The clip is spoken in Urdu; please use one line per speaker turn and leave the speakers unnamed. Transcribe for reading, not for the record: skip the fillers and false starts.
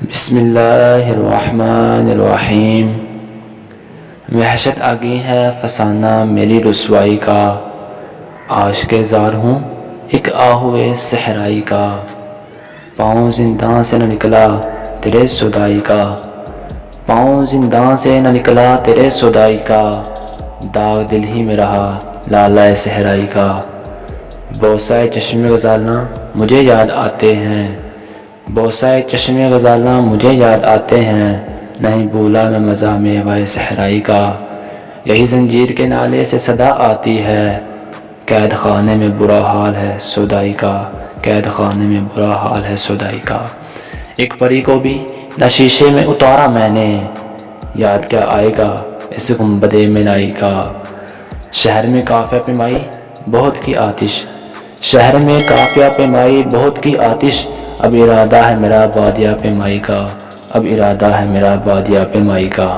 بسم اللہ الرحمن الرحیم۔ وحشت آ گئی ہے فسانہ میری رسوائی کا، عاشق زار ہوں ایک آہوئے صحرائی کا، پاؤں زندان سے نہ نکلا تیرے سودائی کا، پاؤں زندان سے نہ نکلا تیرے سودائی کا، داغ دل ہی میں رہا لالہ صحرائی کا۔ بوسہ چشم غزالاں مجھے یاد آتے ہیں، بوسہ چشم غزالاں مجھے یاد آتے ہیں، نہیں بھولا میں مزہ میوہ صحرائی کا۔ یہی زنجیر کے نالے سے صدا آتی ہے، قید خانے میں برا حال ہے سودائی کا، قید خانے میں برا حال ہے سودائی کا۔ ایک پری کو بھی نہ شیشے میں اتارا میں نے، یاد کیا آئے گا اس گنبد مینائی کا۔ شہر میں قافیہ پیمائی بہت کی آتش، شہر میں قافیہ پیمائی بہت کی آتش، اب ارادہ ہے میرا بادیہ پیمائی کا، اب ارادہ ہے میرا بادیہ پیمائی کا۔